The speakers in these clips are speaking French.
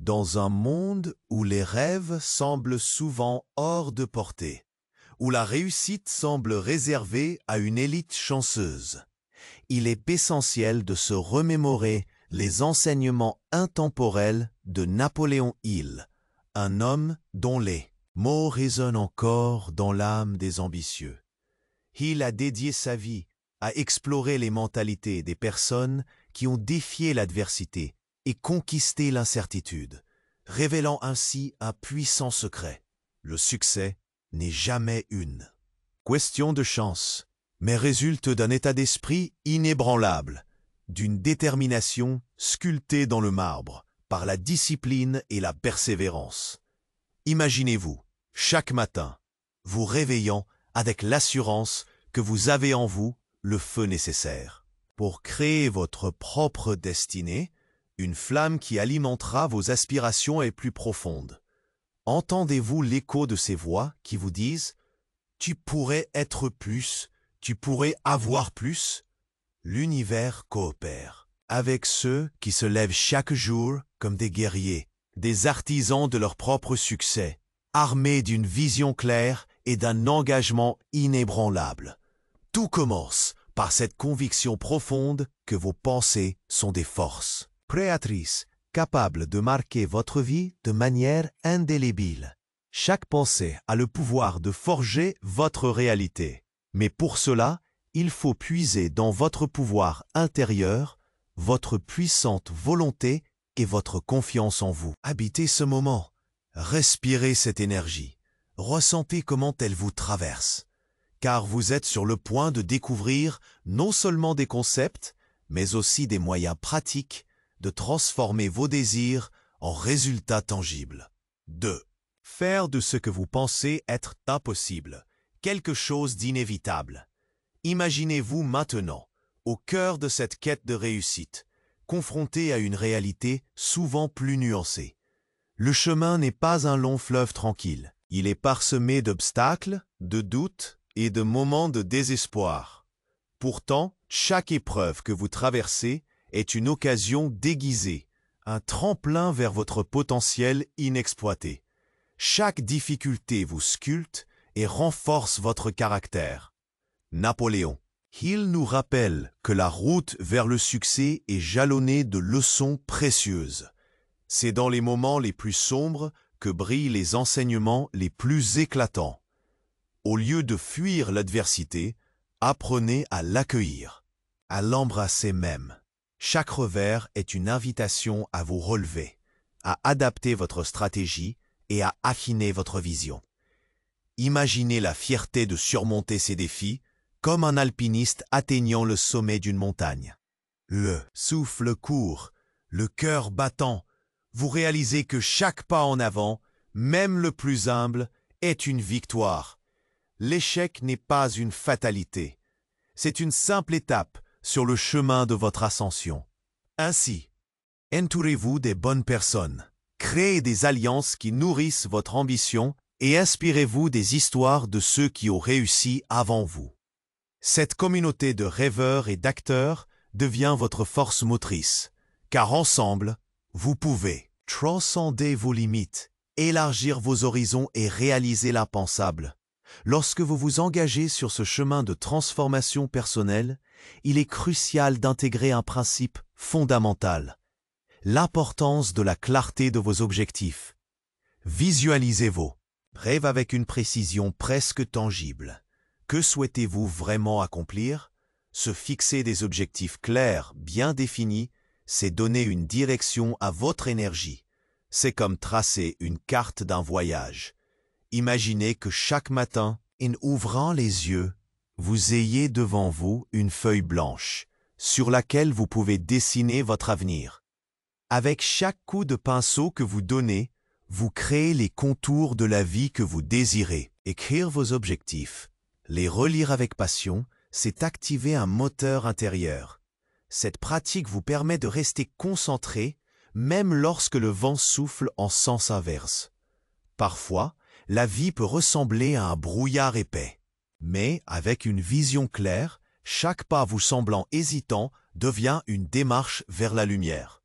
Dans un monde où les rêves semblent souvent hors de portée, où la réussite semble réservée à une élite chanceuse, il est essentiel de se remémorer les enseignements intemporels de Napoléon Hill, un homme dont les mots résonnent encore dans l'âme des ambitieux. Hill a dédié sa vie à explorer les mentalités des personnes qui ont défié l'adversité et conquisté l'incertitude, révélant ainsi un puissant secret. Le succès n'est jamais une question de chance, mais résulte d'un état d'esprit inébranlable, d'une détermination sculptée dans le marbre par la discipline et la persévérance. Imaginez-vous, chaque matin, vous réveillant avec l'assurance que vous avez en vous le feu nécessaire pour créer votre propre destinée, une flamme qui alimentera vos aspirations les plus profondes. Entendez-vous l'écho de ces voix qui vous disent « Tu pourrais être plus, tu pourrais avoir plus ». L'univers coopère avec ceux qui se lèvent chaque jour comme des guerriers, des artisans de leur propre succès, armés d'une vision claire et d'un engagement inébranlable. Tout commence par cette conviction profonde que vos pensées sont des forces créatrices, capables de marquer votre vie de manière indélébile. Chaque pensée a le pouvoir de forger votre réalité. Mais pour cela, il faut puiser dans votre pouvoir intérieur, votre puissante volonté et votre confiance en vous. Habitez ce moment, respirez cette énergie, ressentez comment elle vous traverse, car vous êtes sur le point de découvrir non seulement des concepts, mais aussi des moyens pratiques de transformer vos désirs en résultats tangibles. 2. Faire de ce que vous pensez être impossible quelque chose d'inévitable. Imaginez-vous maintenant, au cœur de cette quête de réussite, confronté à une réalité souvent plus nuancée. Le chemin n'est pas un long fleuve tranquille. Il est parsemé d'obstacles, de doutes et de moments de désespoir. Pourtant, chaque épreuve que vous traversez est une occasion déguisée, un tremplin vers votre potentiel inexploité. Chaque difficulté vous sculpte et renforce votre caractère. Napoléon Hill nous rappelle que la route vers le succès est jalonnée de leçons précieuses. C'est dans les moments les plus sombres que brillent les enseignements les plus éclatants. Au lieu de fuir l'adversité, apprenez à l'accueillir, à l'embrasser même. Chaque revers est une invitation à vous relever, à adapter votre stratégie et à affiner votre vision. Imaginez la fierté de surmonter ces défis comme un alpiniste atteignant le sommet d'une montagne. Le souffle court, le cœur battant, vous réalisez que chaque pas en avant, même le plus humble, est une victoire. L'échec n'est pas une fatalité, c'est une simple étape sur le chemin de votre ascension. Ainsi, entourez-vous des bonnes personnes, créez des alliances qui nourrissent votre ambition et inspirez-vous des histoires de ceux qui ont réussi avant vous. Cette communauté de rêveurs et d'acteurs devient votre force motrice, car ensemble, vous pouvez transcender vos limites, élargir vos horizons et réaliser l'impensable. Lorsque vous vous engagez sur ce chemin de transformation personnelle, il est crucial d'intégrer un principe fondamental, l'importance de la clarté de vos objectifs. Visualisez vos rêves avec une précision presque tangible. Que souhaitez-vous vraiment accomplir? Se fixer des objectifs clairs, bien définis, c'est donner une direction à votre énergie. C'est comme tracer une carte d'un voyage. Imaginez que chaque matin, en ouvrant les yeux, vous ayez devant vous une feuille blanche, sur laquelle vous pouvez dessiner votre avenir. Avec chaque coup de pinceau que vous donnez, vous créez les contours de la vie que vous désirez. Écrire vos objectifs, les relire avec passion, c'est activer un moteur intérieur. Cette pratique vous permet de rester concentré, même lorsque le vent souffle en sens inverse. Parfois, la vie peut ressembler à un brouillard épais. Mais avec une vision claire, chaque pas vous semblant hésitant devient une démarche vers la lumière.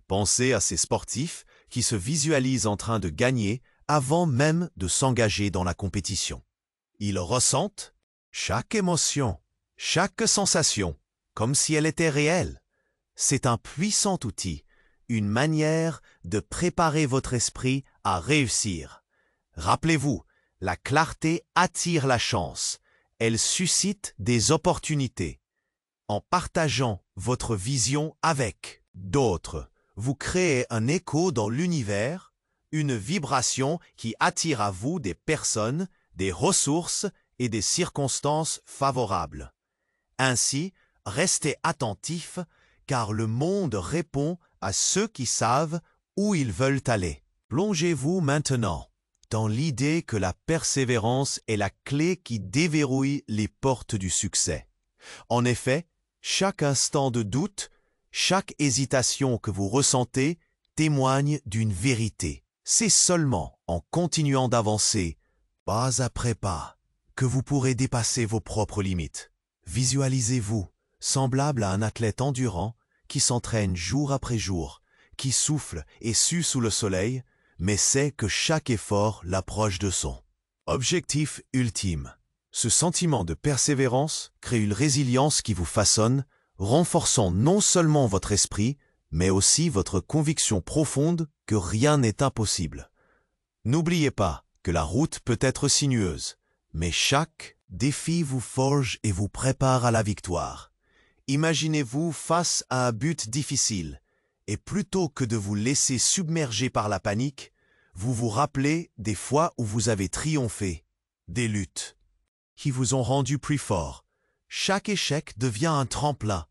Pensez à ces sportifs qui se visualisent en train de gagner avant même de s'engager dans la compétition. Ils ressentent chaque émotion, chaque sensation, comme si elle était réelle. C'est un puissant outil, une manière de préparer votre esprit à réussir. Rappelez-vous, la clarté attire la chance. Elle suscite des opportunités. En partageant votre vision avec d'autres, vous créez un écho dans l'univers, une vibration qui attire à vous des personnes, des ressources et des circonstances favorables. Ainsi, restez attentifs car le monde répond à ceux qui savent où ils veulent aller. Plongez-vous maintenant dans l'idée que la persévérance est la clé qui déverrouille les portes du succès. En effet, chaque instant de doute, chaque hésitation que vous ressentez témoigne d'une vérité. C'est seulement en continuant d'avancer, pas après pas, que vous pourrez dépasser vos propres limites. Visualisez-vous semblable à un athlète endurant qui s'entraîne jour après jour, qui souffle et sue sous le soleil, mais sait que chaque effort l'approche de son objectif ultime. Ce sentiment de persévérance crée une résilience qui vous façonne, renforçant non seulement votre esprit, mais aussi votre conviction profonde que rien n'est impossible. N'oubliez pas que la route peut être sinueuse, mais chaque défi vous forge et vous prépare à la victoire. Imaginez-vous face à un but difficile, et plutôt que de vous laisser submerger par la panique, vous vous rappelez des fois où vous avez triomphé, des luttes qui vous ont rendu plus fort. Chaque échec devient un tremplin,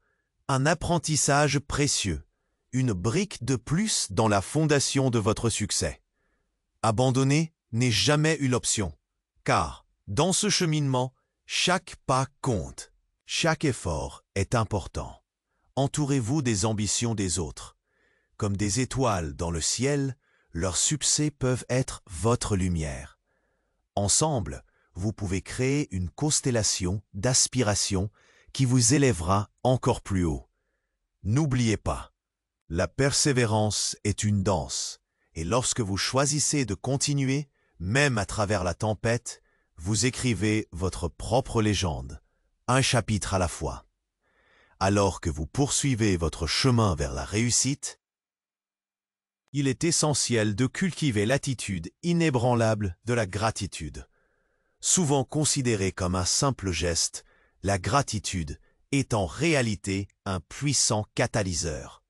un apprentissage précieux, une brique de plus dans la fondation de votre succès. Abandonner n'est jamais une option, car dans ce cheminement, chaque pas compte, chaque effort est important. Entourez-vous des ambitions des autres. Comme des étoiles dans le ciel, leurs succès peuvent être votre lumière. Ensemble, vous pouvez créer une constellation d'aspirations qui vous élèvera encore plus haut. N'oubliez pas, la persévérance est une danse, et lorsque vous choisissez de continuer, même à travers la tempête, vous écrivez votre propre légende, un chapitre à la fois. Alors que vous poursuivez votre chemin vers la réussite, il est essentiel de cultiver l'attitude inébranlable de la gratitude. Souvent considérée comme un simple geste, la gratitude est en réalité un puissant catalyseur.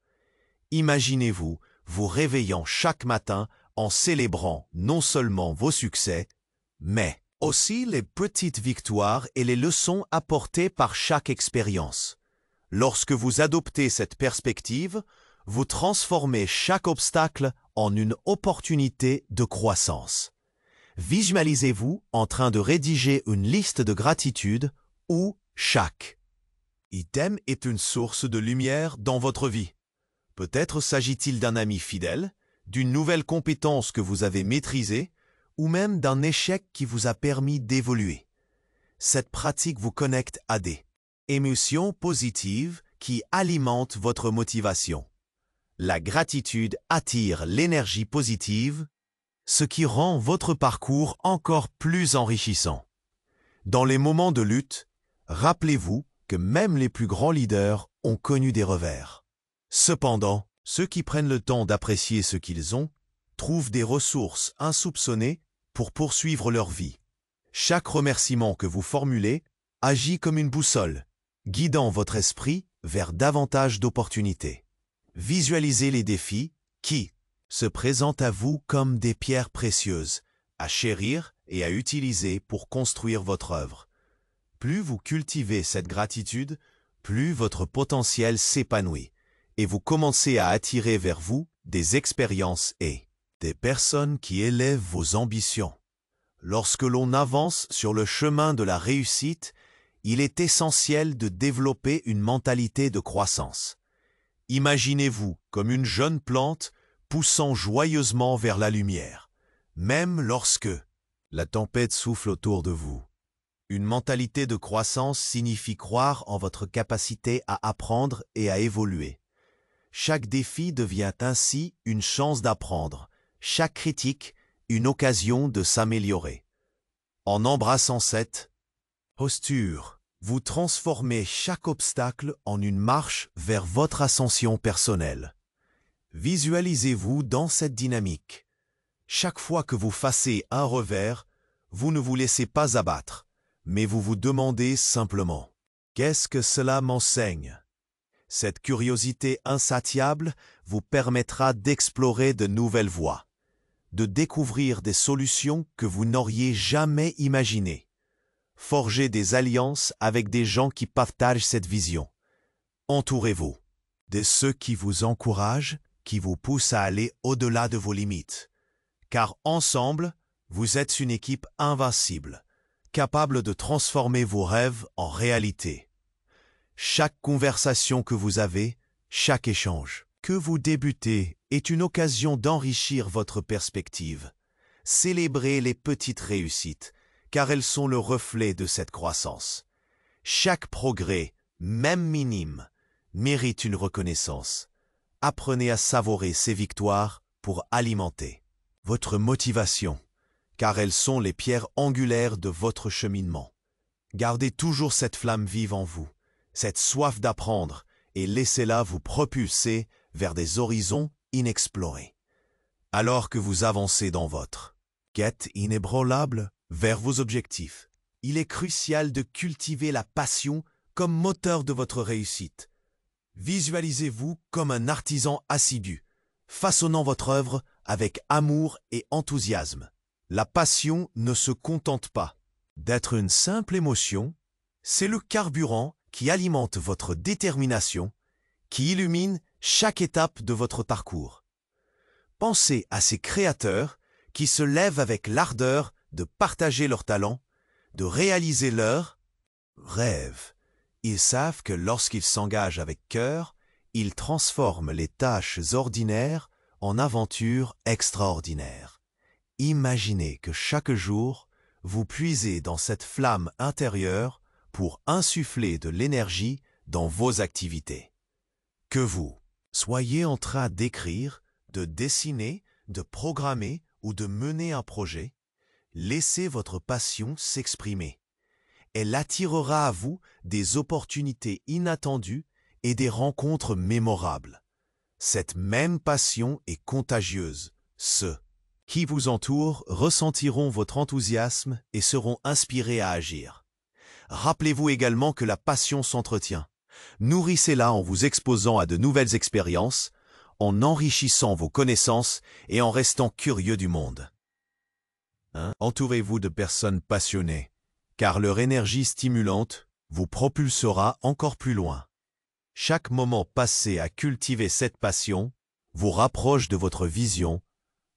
Imaginez-vous vous réveillant chaque matin en célébrant non seulement vos succès, mais aussi les petites victoires et les leçons apportées par chaque expérience. Lorsque vous adoptez cette perspective, vous transformez chaque obstacle en une opportunité de croissance. Visualisez-vous en train de rédiger une liste de gratitude où chaque item est une source de lumière dans votre vie. Peut-être s'agit-il d'un ami fidèle, d'une nouvelle compétence que vous avez maîtrisée, ou même d'un échec qui vous a permis d'évoluer. Cette pratique vous connecte à des émotions positives qui alimentent votre motivation. La gratitude attire l'énergie positive, ce qui rend votre parcours encore plus enrichissant. Dans les moments de lutte, rappelez-vous que même les plus grands leaders ont connu des revers. Cependant, ceux qui prennent le temps d'apprécier ce qu'ils ont trouvent des ressources insoupçonnées pour poursuivre leur vie. Chaque remerciement que vous formulez agit comme une boussole, guidant votre esprit vers davantage d'opportunités. Visualisez les défis qui se présentent à vous comme des pierres précieuses, à chérir et à utiliser pour construire votre œuvre. Plus vous cultivez cette gratitude, plus votre potentiel s'épanouit et vous commencez à attirer vers vous des expériences et des personnes qui élèvent vos ambitions. Lorsque l'on avance sur le chemin de la réussite, il est essentiel de développer une mentalité de croissance. Imaginez-vous comme une jeune plante poussant joyeusement vers la lumière, même lorsque la tempête souffle autour de vous. Une mentalité de croissance signifie croire en votre capacité à apprendre et à évoluer. Chaque défi devient ainsi une chance d'apprendre, chaque critique une occasion de s'améliorer. En embrassant cette posture, vous transformez chaque obstacle en une marche vers votre ascension personnelle. Visualisez-vous dans cette dynamique. Chaque fois que vous facez un revers, vous ne vous laissez pas abattre, mais vous vous demandez simplement « Qu'est-ce que cela m'enseigne ?» Cette curiosité insatiable vous permettra d'explorer de nouvelles voies, de découvrir des solutions que vous n'auriez jamais imaginées. Forgez des alliances avec des gens qui partagent cette vision. Entourez-vous de ceux qui vous encouragent, qui vous poussent à aller au-delà de vos limites. Car ensemble, vous êtes une équipe invincible, capable de transformer vos rêves en réalité. Chaque conversation que vous avez, chaque échange que vous débutez est une occasion d'enrichir votre perspective. Célébrez les petites réussites, car elles sont le reflet de cette croissance. Chaque progrès, même minime, mérite une reconnaissance. Apprenez à savourer ces victoires pour alimenter votre motivation, car elles sont les pierres angulaires de votre cheminement. Gardez toujours cette flamme vive en vous, cette soif d'apprendre, et laissez-la vous propulser vers des horizons inexplorés. Alors que vous avancez dans votre quête inébranlable vers vos objectifs, il est crucial de cultiver la passion comme moteur de votre réussite. Visualisez-vous comme un artisan assidu, façonnant votre œuvre avec amour et enthousiasme. La passion ne se contente pas d'être une simple émotion, c'est le carburant qui alimente votre détermination, qui illumine chaque étape de votre parcours. Pensez à ces créateurs qui se lèvent avec l'ardeur de partager leurs talents, de réaliser leurs rêves. Ils savent que lorsqu'ils s'engagent avec cœur, ils transforment les tâches ordinaires en aventures extraordinaires. Imaginez que chaque jour, vous puisez dans cette flamme intérieure pour insuffler de l'énergie dans vos activités. Que vous soyez en train d'écrire, de dessiner, de programmer ou de mener un projet, laissez votre passion s'exprimer. Elle attirera à vous des opportunités inattendues et des rencontres mémorables. Cette même passion est contagieuse. Ceux qui vous entourent ressentiront votre enthousiasme et seront inspirés à agir. Rappelez-vous également que la passion s'entretient. Nourrissez-la en vous exposant à de nouvelles expériences, en enrichissant vos connaissances et en restant curieux du monde. Entourez-vous de personnes passionnées, car leur énergie stimulante vous propulsera encore plus loin. Chaque moment passé à cultiver cette passion vous rapproche de votre vision,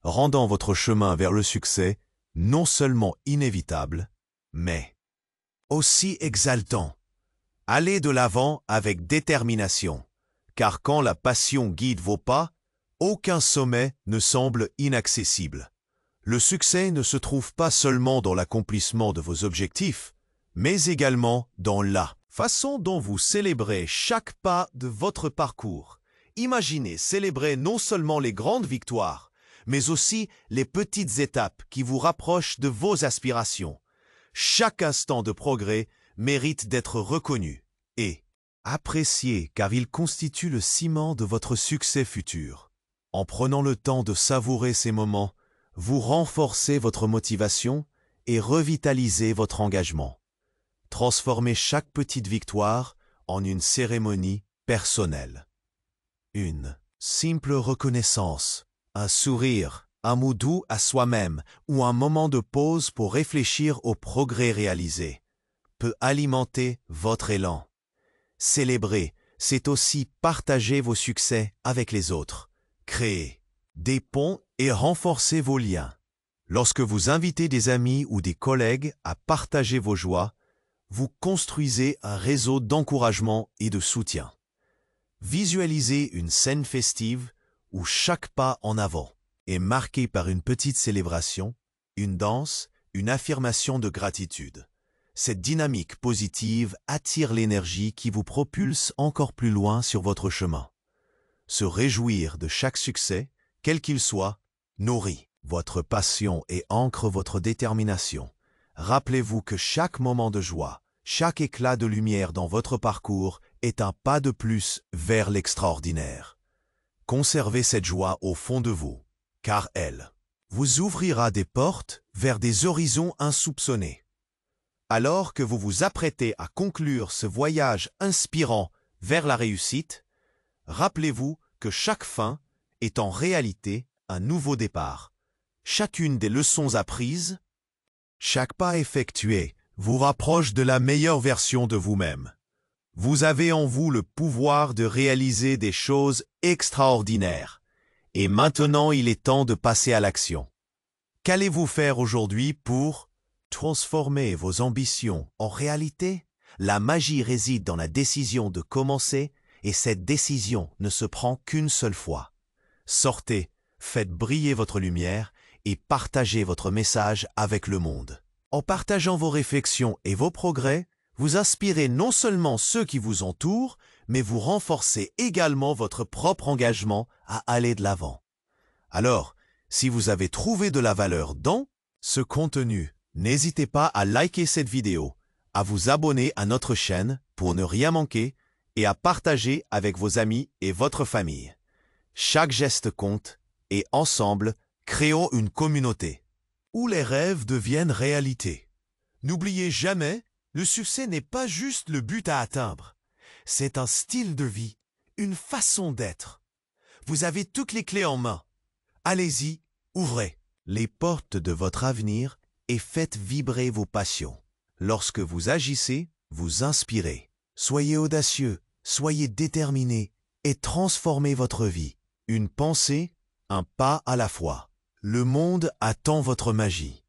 rendant votre chemin vers le succès non seulement inévitable, mais aussi exaltant. Allez de l'avant avec détermination, car quand la passion guide vos pas, aucun sommet ne semble inaccessible. Le succès ne se trouve pas seulement dans l'accomplissement de vos objectifs, mais également dans la façon dont vous célébrez chaque pas de votre parcours. Imaginez célébrer non seulement les grandes victoires, mais aussi les petites étapes qui vous rapprochent de vos aspirations. Chaque instant de progrès mérite d'être reconnu et apprécié car il constitue le ciment de votre succès futur. En prenant le temps de savourer ces moments, vous renforcez votre motivation et revitalisez votre engagement. Transformez chaque petite victoire en une cérémonie personnelle. Une simple reconnaissance, un sourire, un mot doux à soi-même ou un moment de pause pour réfléchir aux progrès réalisés peut alimenter votre élan. Célébrer, c'est aussi partager vos succès avec les autres, créer des ponts et renforcer vos liens. Lorsque vous invitez des amis ou des collègues à partager vos joies, vous construisez un réseau d'encouragement et de soutien. Visualisez une scène festive où chaque pas en avant est marqué par une petite célébration, une danse, une affirmation de gratitude. Cette dynamique positive attire l'énergie qui vous propulse encore plus loin sur votre chemin. se réjouir de chaque succès, quel qu'il soit, nourrit votre passion et ancre votre détermination. Rappelez-vous que chaque moment de joie, chaque éclat de lumière dans votre parcours est un pas de plus vers l'extraordinaire. Conservez cette joie au fond de vous, car elle vous ouvrira des portes vers des horizons insoupçonnés. Alors que vous vous apprêtez à conclure ce voyage inspirant vers la réussite, rappelez-vous que chaque fin est en réalité un nouveau départ. Chacune des leçons apprises, chaque pas effectué vous rapproche de la meilleure version de vous-même. Vous avez en vous le pouvoir de réaliser des choses extraordinaires. Et maintenant, il est temps de passer à l'action. Qu'allez-vous faire aujourd'hui pour transformer vos ambitions en réalité? La magie réside dans la décision de commencer et cette décision ne se prend qu'une seule fois. Sortez, faites briller votre lumière et partagez votre message avec le monde. En partageant vos réflexions et vos progrès, vous inspirez non seulement ceux qui vous entourent, mais vous renforcez également votre propre engagement à aller de l'avant. Alors, si vous avez trouvé de la valeur dans ce contenu, n'hésitez pas à liker cette vidéo, à vous abonner à notre chaîne pour ne rien manquer et à partager avec vos amis et votre famille. Chaque geste compte et ensemble, créons une communauté où les rêves deviennent réalité. N'oubliez jamais, le succès n'est pas juste le but à atteindre. C'est un style de vie, une façon d'être. Vous avez toutes les clés en main. Allez-y, ouvrez les portes de votre avenir et faites vibrer vos passions. Lorsque vous agissez, vous inspirez. Soyez audacieux, soyez déterminés et transformez votre vie. Une pensée, un pas à la fois. Le monde attend votre magie.